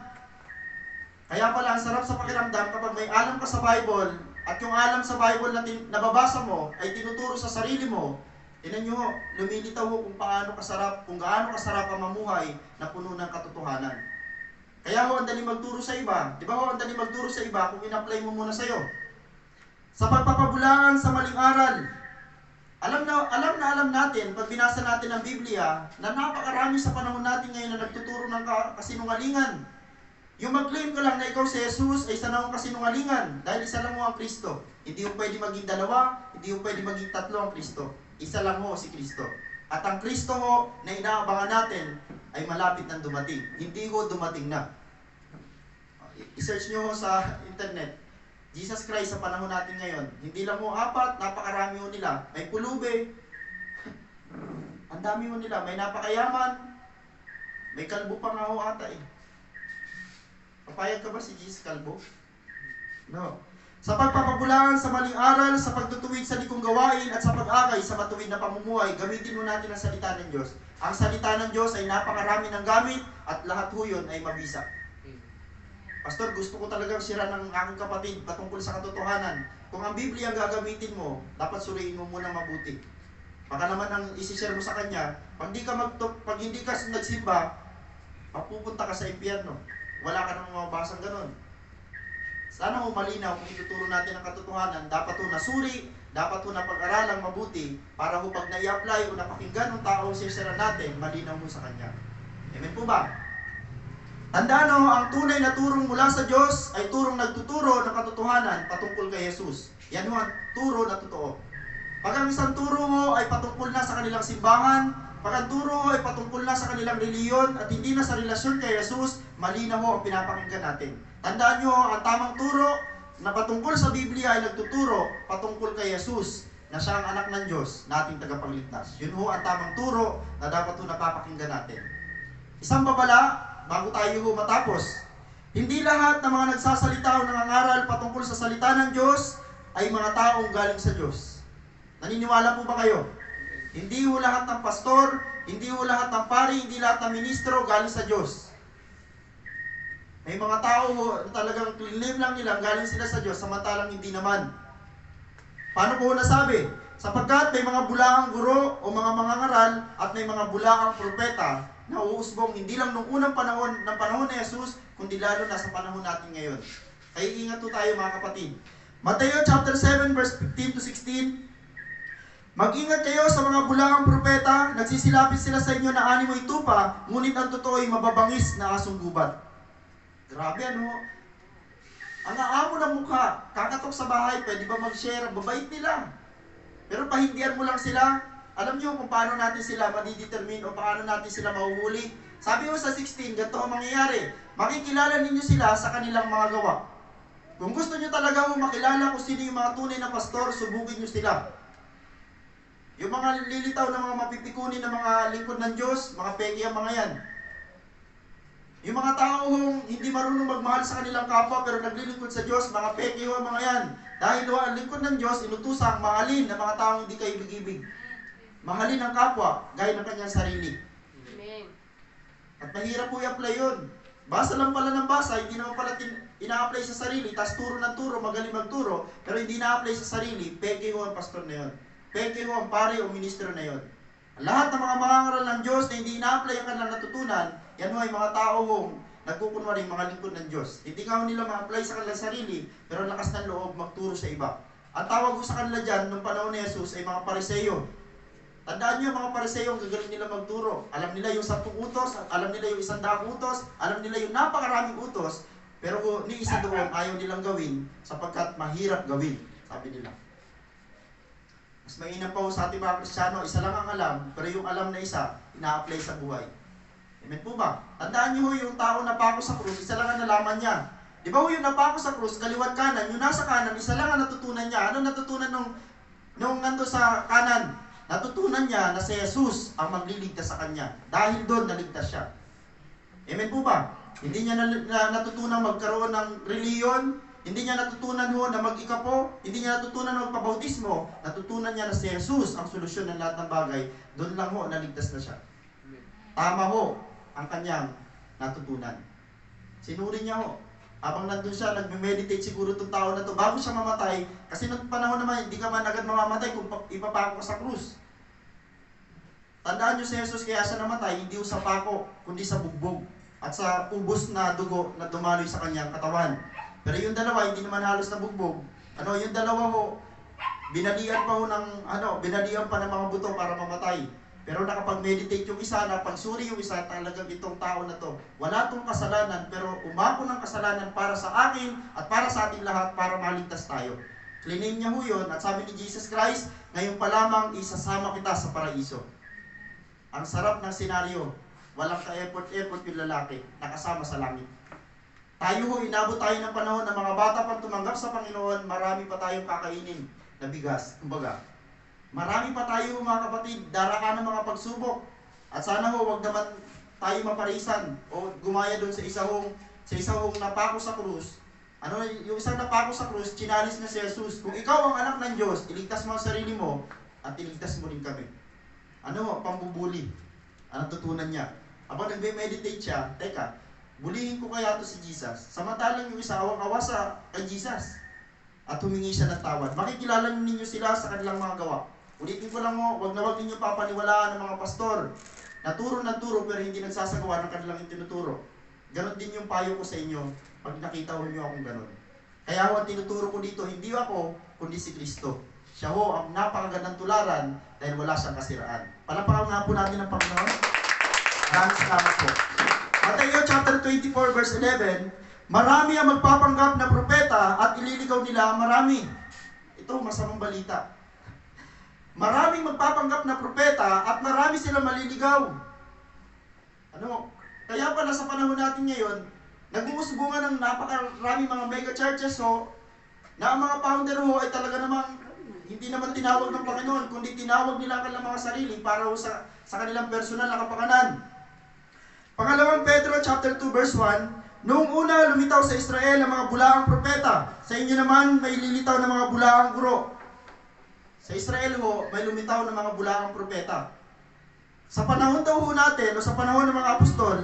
Kaya pala ang sarap sa pakiramdam kapag may alam ka sa Bible at yung alam sa Bible na nababasa mo ay tinuturo sa sarili mo. Tingnan nyo, lumilitaw ho kung gaano kasarap ang mamuhay na puno ng katotohanan. Kaya ho, ang dali magturo sa iba. Di ba ho, ang dali magturo sa iba kung in-apply mo muna sa'yo. Sa pagpapabulaan sa maling aral. Alam natin, pag binasa natin ang Biblia, na napakarami sa panahon natin ngayon na nagtuturo ng kasinungalingan. Yung mag-claim ka lang na ikaw si Jesus ay isa na akong kasinungalingan dahil isa lang mo ang Kristo. Hindi mo pwede maging dalawa, hindi mo pwede maging tatlo ang Kristo. Isa lang mo si Kristo. At ang Kristo ho na inaabangan natin ay malapit nang dumating. Hindi ho dumating na. I-search nyo ho sa internet. Jesus Christ sa panahon natin ngayon. Hindi lang ho apat, napakarami ho nila. May pulube. Ang dami ho nila. May napakayaman. May kalbo pa nga ho ata eh. Papayag ka ba si Jesus kalbo? No. Sa pagpapabulaan sa maling aral, sa pagtutuwid sa likong gawain at sa pag-akay sa matuwid na pamumuhay, gamitin mo natin ang salita ng Diyos. Ang salita ng Diyos ay napakarami ng gamit at lahat ho yun ay mabisa. Pastor, gusto ko talagang sira ng aking kapatid patungkol sa katotohanan. Kung ang Biblia ang gagamitin mo, dapat suriin mo muna mabuti. Baka naman ang isi-share mo sa kanya, pag hindi ka nagsimba, mapupunta ka sa impyerno. Wala ka nang mababasang ganun. Sana ho malinaw kung ituturo natin ang katotohanan, dapat ho nasuri, dapat ho napag-aralang mabuti, para ho pag na-i-apply o napakinggan ng tao sisira natin, malinaw ho sa kanya. Amen po ba? Tandaan ho, ang tunay na turong mula sa Diyos ay turong nagtuturo ng katotohanan patungkol kay Jesus. Yan ho ang turo na totoo. Pag ang isang turo ho ay patungkol na sa kanilang simbahan, pag ang turo ho ay patungkol na sa kanilang reliyon at hindi na sa relasyon kay Jesus, malinaw ho ang pinapakinggan natin. Tandaan nyo, ang tamang turo na patungkol sa Biblia ay nagtuturo patungkol kay Jesus, na siya ang anak ng Diyos, na ating tagapagligtas. Yun ho ang tamang turo na dapat ho napapakinggan natin. Isang babala, bago tayo ho matapos. Hindi lahat ng mga nagsasalita o nangangaral patungkol sa salita ng Diyos ay mga taong galing sa Diyos. Naniniwala po ba kayo? Hindi ho lahat ng pastor, hindi ho lahat ng pari, hindi lahat ng ministro galing sa Diyos. May mga tao ho, talagang claim lang nila galing sila sa Diyos, samantalang hindi naman. Paano ko nasabi? Sapagkat may mga bulaang guro o mga mangangaral at may mga bulaang propeta na uusbong hindi lang nung unang panahon ni Jesus, kundi lalo na sa panahon natin ngayon. Kaya ingat po tayo mga kapatid. Mateo chapter 7 verse 15 to 16. Mag-ingat kayo sa mga bulaang propeta, nagsisilapit sila sa inyo na animoy tupa, ngunit ang totoo ay mababangis na asong gubat. Grabe ano? Ang aamo ng mukha, kakatok sa bahay, pwede ba mag-share? Babait nila. Pero pahindihan mo lang sila, alam nyo kung paano natin sila madidetermine o paano natin sila mahuhuli. Sabi mo sa 16, ganito ang mangyayari. Makikilala ninyo sila sa kanilang mga gawa. Kung gusto nyo talaga makilala kung sino yung mga tunay na pastor, subukin nyo sila. Yung mga lilitaw na mga mapipikunin na mga lingkod ng Diyos, mga peki ang mga yan. Yung mga taong hindi marunong magmahal sa kanilang kapwa pero naglilingkod sa Diyos, mga peki ang mga yan. Dahil ang lingkod ng Diyos, inutusang mahalin ng mga taong hindi kaibig-ibig. Mahalin ang kapwa, gaya ng kanyang sarili. Amen. At mahirap po i-apply yun. Basa lang pala ng basa, hindi naman pala ina-apply sa sarili, tas turo ng turo, magaling magturo, pero hindi na-apply sa sarili, peki ho ang pastor na yun. Peki ho ang pare o ministro na yun. Lahat ng mga mangangaral ng Diyos na hindi ina-apply ang kanilang natutunan, yan ho ay mga tao hong nagkukunwari mga lingkod ng Diyos. Hindi nga nila ma-apply sa kanilang sarili, pero lakas ng loob magturo sa iba. Ang tawag ko sa kanila dyan, nung panahon ni Jesus, ay mga pariseyo. Tandaan nyo, mga pariseyo, ang gagaling nila magturo. Alam nila yung 10 utos, alam nila yung 100 utos, alam nila yung napakaraming utos, pero kung ni isa doon, ayaw nilang gawin, sapagkat mahirap gawin, sabi nila. Mas mainam pa ho sa ating mga Kristiyano, isa lang ang alam, pero yung alam na isa, ina-apply sa buhay. Amen po ba? Tandaan nyo ho, yung tao na pako sa krus, isa lang ang nalaman niya. Di ba ho, yung napako sa krus, kaliwat kanan, yung nasa kanan, isa lang ang natutunan niya. Ano natutunan nung nando sa kanan? Natutunan niya na si Jesus ang magliligtas sa kanya. Dahil doon, naligtas siya. Amen po ba? Hindi niya natutunan magkaroon ng reliyon, hindi niya natutunan ho na mag-ikapo, hindi niya natutunan na magpabautismo, natutunan niya na si Jesus ang solusyon ng lahat ng bagay. Doon lang ho, naligtas na siya. Tama ho ang kanyang natutunan. Sinuri niya ho. Habang nandun siya, nagme-meditate siguro itong tao na to bago siya mamatay. Kasi noong panahon naman, hindi ka man agad mamamatay kung ipapako ka sa krus. Tandaan nyo si Jesus kaya siya namatay, hindi sa pako, kundi sa bugbog. At sa ubos na dugo na dumaloy sa kanyang katawan. Pero yung dalawa, hindi naman halos na bugbog. Yung dalawa ho, binalian pa ng mga buto para mamatay. Pero nakapag-meditate yung isa, napagsuri yung isa, talagang itong tao na to. Wala tong kasalanan, pero umako ng kasalanan para sa akin at para sa ating lahat para maligtas tayo. Cleaning niya ho yun, at sabi ni Jesus Christ, ngayon pa lamang isasama kita sa paraiso. Ang sarap ng senaryo, walang ka-effort yung lalaki, nakasama sa langit. Tayo ho, inabot tayo ng panahon na mga bata pang tumanggap sa Panginoon, marami pa tayong kakainin na bigas, kumbaga. Marami pa tayo mga kapatid, darakan ng mga pagsubok. At sana ho, wag naman tayo maparisan o gumaya doon sa isang napako sa krus. Yung isang napako sa krus, chinalis na si Jesus. Kung ikaw ang anak ng Diyos, iligtas mo ang sarili mo at iligtas mo rin kami. Pambubuli. Anong tutunan niya? Habang nagme-meditate siya, teka, Bulihin ko kaya to si Jesus. Samantalang yung isa awang-awa kay Jesus. At humingi siya ng tawad. Makikilala ninyo sila sa kanilang mga gawa. Ulitin ko lang mo, wag na wag ninyo papaniwalaan ng mga pastor. Naturo ng turo pero hindi nagsasagawa ng kanilang itinuturo. Ganon din yung payo ko sa inyo pag nakita ho nyo akong ganon. Kaya ho ang tinuturo ko dito, hindi ako, kundi si Kristo. Siya ho ang napakagandang tularan dahil wala siyang kasiraan. Palapakan nga po natin ang Panginoon. Maraming salamat po. Mateo chapter 24 verse 11, marami ang magpapanggap na propeta at ililigaw nila ang marami. Ito, masamang balita. Maraming magpapanggap na propeta at marami silang maliligaw. Ano? Kaya pala sa panahon natin ngayon, nag-uusbungan ng napakaraming mga mega churches na ang mga founder ay talaga namang hindi naman tinawag ng Panginoon, kundi tinawag nila ang kanilang mga sarili para sa kanilang personal na kapakanan. Pangalawang Pedro chapter 2 verse 1, noong una lumitaw sa Israel ang mga bulaang propeta, sa inyo naman may lilitaw ng mga bulaang guro. Sa Israel may lumitaw ng mga bulaang propeta. Sa panahon daw natin, o sa panahon ng mga apostol,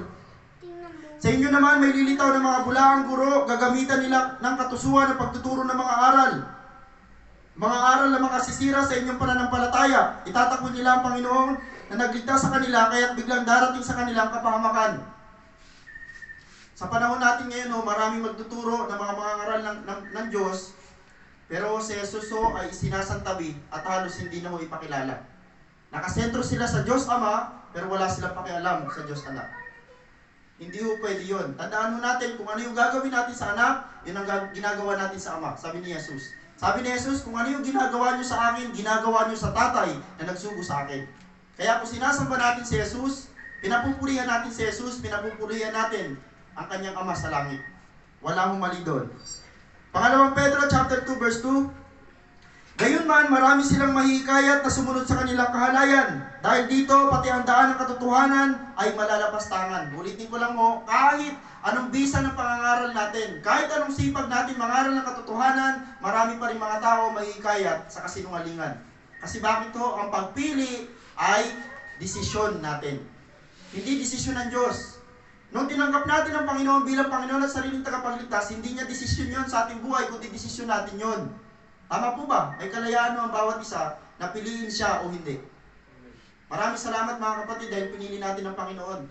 sa inyo naman may lilitaw ng mga bulaang guro, gagamitan nila ng katusuan ng pagtuturo ng mga aral. Mga aral na makasisira sa inyong pananampalataya. Itatakbo nila ang Panginoon na nagligtas sa kanila, kaya't biglang darating sa kanilang kapahamakan. Sa panahon natin ngayon, maraming magtuturo ng mga aral ng Diyos, pero si Jesus ay sinasantabi at halos hindi na ipakilala. Nakasentro sila sa Diyos Ama, pero wala silang pakialam sa Diyos Anak. Hindi pwede yun. Tandaan natin kung ano yung gagawin natin sa anak, yun ang ginagawa natin sa Ama. Sabi ni Jesus. Sabi ni Jesus, kung ano yung ginagawa nyo sa akin, ginagawa nyo sa tatay na nagsugo sa akin. Kaya kung sinasamba natin si Jesus, pinapupurihan natin si Jesus, pinapupurihan natin ang kanyang Ama sa langit. Wala hong mali doon. Pangalawang Pedro chapter 2 verse 2, gayunman marami silang mahihikayat na sumunod sa kanilang kahalayan. Dahil dito, pati ang daan ng katotohanan ay malalapastangan. Ulitin ko lang kahit anong bisa ng pangangaral natin, kahit anong sipag natin mangaral ng katotohanan, marami pa rin mga tao mahihikayat sa kasinungalingan. Kasi bakit ang pagpili ay desisyon natin. Hindi desisyon ng Diyos. Nung tinanggap natin ang Panginoon bilang Panginoon at sariling tagapagligtas, hindi niya desisyon yon sa ating buhay, kundi desisyon natin yon. Tama po ba? May kalayaan ang bawat isa na piliin siya o hindi. Maraming salamat mga kapatid dahil pinili natin ang Panginoon.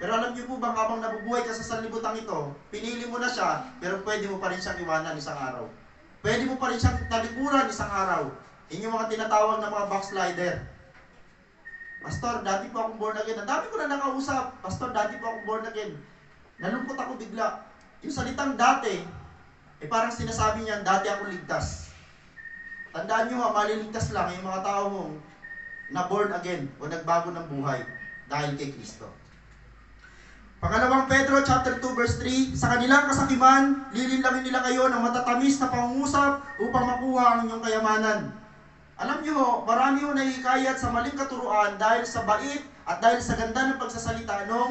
Pero alam niyo po ba, habang nabubuhay ka sa sanlibutan ito, pinili mo na siya, pero pwede mo pa rin siyang iwanan isang araw. Pwede mo pa rin siyang talikuran isang araw. Yun yung mga tinatawag na mga backslider. Pastor, dati po akong born again. Ang dami ko na nakausap. Pastor, dati po akong born again. Nalungkot ako bigla. Yung salitang dati, parang sinasabi niyan, dati ako ligtas. Tandaan nyo maliligtas lang yung mga tao mong na born again o nagbago ng buhay dahil kay Kristo. Pangalawang Pedro chapter 2 verse 3, sa kanilang kasakiman, lilinlangin nila kayo ng matatamis na pangungusap upang makuha ang inyong kayamanan. Alam nyo marami nahihikayat sa maling katuruan dahil sa bait at dahil sa ganda ng pagsasalita ng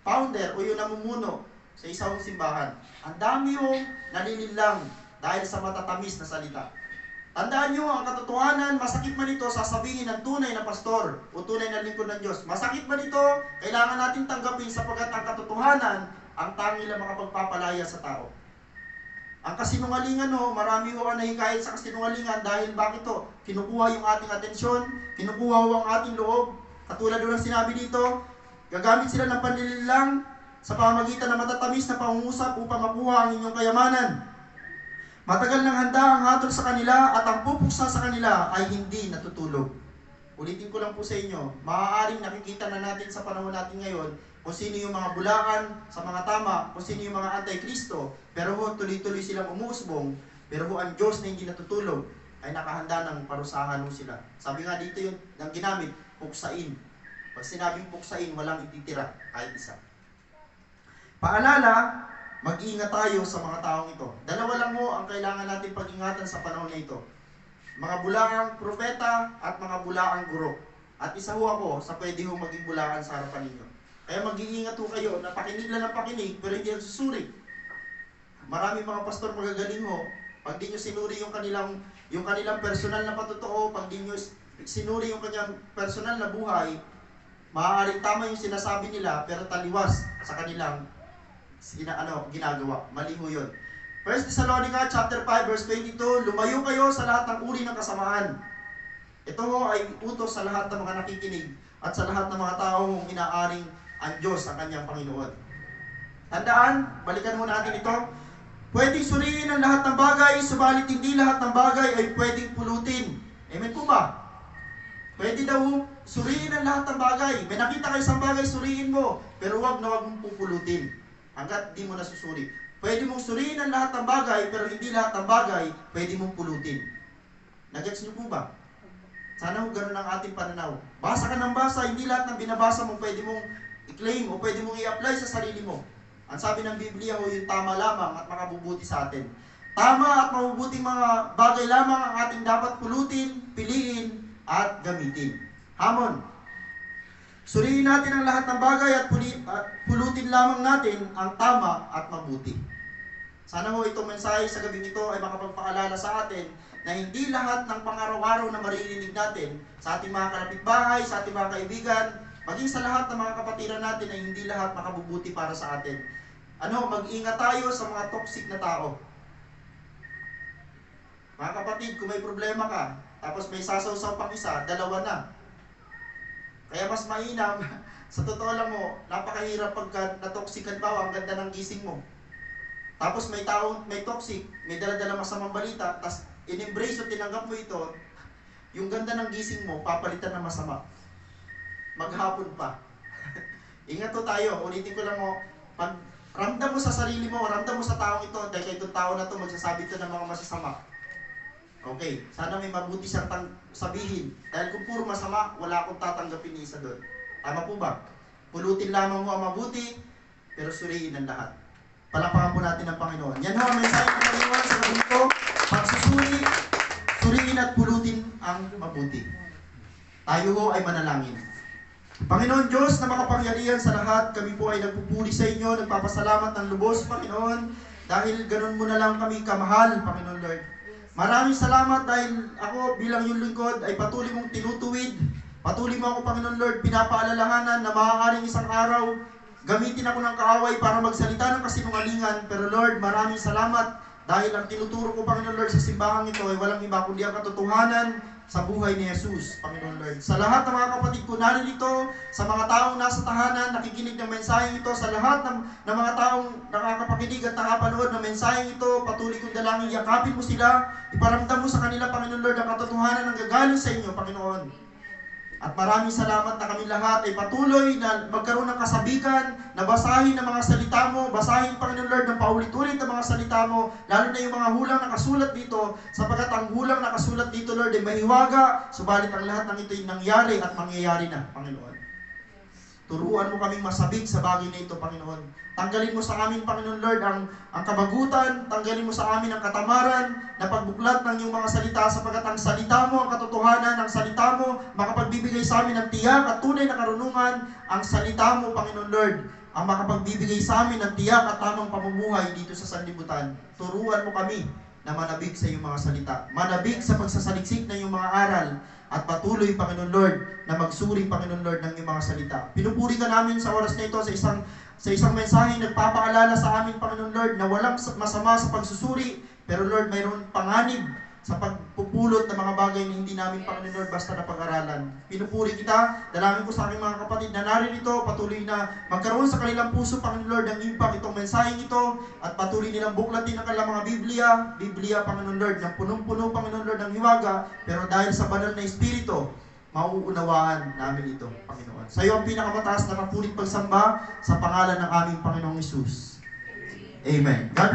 founder o yung namumuno sa isang simbahan. Ang dami nalilinlang dahil sa matatamis na salita. Tandaan nyo, ang katotohanan, masakit man ito sasabihin ng tunay na pastor o tunay na lingkod ng Diyos. Masakit man ito, kailangan natin tanggapin sapagkat ang katotohanan ang tanging lang makapagpapalaya sa tao. Ang kasinungalingan marami ang nahikayat sa kasinungalingan dahil bakit kinukuha yung ating atensyon, kinukuha ang ating loob. Katulad ng sinabi dito, gagamit sila ng panlilinlang sa pamamagitan ng matatamis na pangungusap upang makuha ang inyong kayamanan. Matagal nang handa ang hatol sa kanila at ang pupuksa sa kanila ay hindi natutulog. Ulitin ko lang po sa inyo, maaaring nakikita na natin sa panahon natin ngayon kung sino yung mga bulaan sa mga tama, kung sino yung mga anti-Kristo, pero tuloy-tuloy silang umuusbong, pero ang Diyos na hindi natutulog ay nakahanda ng parusahan sila. Sabi nga dito yung nang ginamit, puksain. Pag sinabing puksain, walang ititira kahit isa. Paalala, mag-iingat tayo sa mga taong ito. Dalawa lang ang kailangan natin pag-ingatan sa panahon na ito. Mga bulaang propeta at mga bulaang guro. At isa ako sa pwede maging bulaan sa harapan ninyo. Kaya mag-iingat kayo na pakinig lang ng pakinig pero hindi nagsusuri. Maraming mga pastor magagaling pag di nyo sinuri yung kanilang personal na patotoo, pag di nyo sinuri yung kanyang personal na buhay, maaaring tama yung sinasabi nila pero taliwas sa kanilang ginagawa. Mali ho yun. 1 Thessalonica chapter 5 verse 22, lumayo kayo sa lahat ng uri ng kasamaan. Ito ho ay utos sa lahat ng mga nakikinig at sa lahat ng mga taong inaaring ang Diyos ang kanyang Panginoon. Tandaan, balikan mo natin ito. Pwedeng suriin ang lahat ng bagay, subalit hindi lahat ng bagay ay pwedeng pulutin. Amen po ba? Pwede daw suriin ang lahat ng bagay. May nakita kayo isang bagay, suriin mo. Pero wag na wag mong pupulutin. Hanggat di mo nasusuri. Pwede mong suriin ang lahat ng bagay, pero hindi lahat ng bagay pwede mong pulutin. Nagets niyo po ba? Sana ho ganun ang ating pananaw. Basa ka ng basa, hindi lahat ng binabasa mo pwede mong i-claim o pwede mong i-apply sa sarili mo. Ang sabi ng Biblia ho, yung tama lamang at makabubuti sa atin. Tama at mabubuting mga bagay lamang ang ating dapat pulutin, piliin, at gamitin. Hamon. Suriin natin ang lahat ng bagay at pulutin lamang natin ang tama at mabuti. Sana ho itong mensahe sa gabing ito ay makapagpaalala sa atin na hindi lahat ng pang-araw-araw na maririnig natin sa ating mga kapitbahay, sa ating mga kaibigan, maging sa lahat ng mga kapatiran natin ay hindi lahat makabubuti para sa atin. Mag-ingat tayo sa mga toxic na tao. Mga kapatid, kung may problema ka, tapos may sasaw-saw pang isa, dalawa na. Kaya mas mainam, sa totoo lang mo, napakahirap pagka na-toxican ka, ang ganda ng gising mo. Tapos may toxic, may dala-dala masamang balita, tapos in-embrace o tinanggap mo ito, yung ganda ng gising mo, papalitan ng masama. Maghapon pa. Ingat to tayo, ulitin ko lang mo, pag ramdam mo sa sarili mo, ramdam mo sa taong ito, dahil itong tao na to magsasabi ito ng mga masasama. Okay, sana may mabuti siyang sabihin. Dahil kung puro masama, wala akong tatanggapin ni isa doon. Tama po ba? Pulutin lamang mo ang mabuti, pero suriin ang lahat. Palakpakan po natin ang Panginoon. Yan ho ang mensahe ng Panginoon sa gabi ko. Pagsusuri, suriin at pulutin ang mabuti. Tayo ho ay manalangin. Panginoon Diyos na makapangyarihan sa lahat, kami po ay nagpupuri sa inyo, nagpapasalamat ng lubos, Panginoon, dahil ganun mo na lang kami kamahal, Panginoon Lord. Maraming salamat dahil ako bilang iyong lingkod ay patuloy mong tinutuwid. Patuloy mo ako, Panginoon Lord, pinapaalalahanan na maaaring isang araw gamitin ako ng kaaway para magsalita ng kasinungalingan. Pero Lord, maraming salamat dahil ang tinuturo ko, Panginoon Lord, sa simbahang ito ay walang iba kundi ang katotohanan sa buhay ni Jesus, Panginoon Lord. Sa lahat ng mga kapatid ko narito, sa mga taong nasa tahanan, nakikinig ng mensaheng ito, sa lahat ng mga taong nakakapakinig at nakapanood ng mensaheng ito, patuloy kong dalangin, yakapin mo sila, iparamdam mo sa kanila, Panginoon Lord, ang katotohanan ng gagaling sa inyo, Panginoon. At maraming salamat na kami lahat ay patuloy na magkaroon ng kasabikan, na basahin ang mga salita mo, basahin, Panginoon Lord, ng paulit-ulit ang mga salita mo, lalo na yung mga hulang nakasulat dito, sapagkat ang hulang nakasulat dito, Lord, ay mahiwaga, subalit ang lahat ng ito ay nangyari at mangyayari na, Panginoon. Turuan mo kaming masabik sa bagay na ito, Panginoon. Tanggalin mo sa amin, Panginoon Lord, ang kabagutan, tanggalin mo sa amin ang katamaran, na pagbuklat ng iyong mga salita, sapagkat ang salita mo, ang katotohanan, ang salita mo, makapagbibigay sa amin ng tiyak at tunay na karunungan, ang salita mo, Panginoon Lord, ang makapagbibigay sa amin ng tiyak at tamang pamumuhay dito sa sanlibutan. Turuan mo kami na manabik sa iyong mga salita, manabik sa pagsasaliksik ng iyong mga aral, at patuloy, Panginoon Lord, na magsuri, Panginoon Lord, ng iyong mga salita. Pinupuri ka namin sa oras na ito sa isang mensahe nagpapaalala sa amin, Panginoon Lord, na walang masama sa pagsusuri, pero Lord, mayroon panganib sa pagpupulot ng mga bagay na hindi namin, Panginoon Lord, basta na pag-aralan. Pinupuri kita, dalangin ko sa aking mga kapatid na naririto, patuloy na magkaroon sa kanilang puso, Panginoon Lord, ng impact itong mensaheng ito, at patuloy nilang buklatin ang kanilang mga Biblia, Panginoon Lord, ng punong-puno, Panginoon Lord, ng hiwaga, pero dahil sa banal na Espiritu, mauunawaan namin ito, Panginoon. Sa iyo ang pinakamataas na mapulit pagsamba sa pangalan ng aming Panginoong Hesus. Amen. God bless.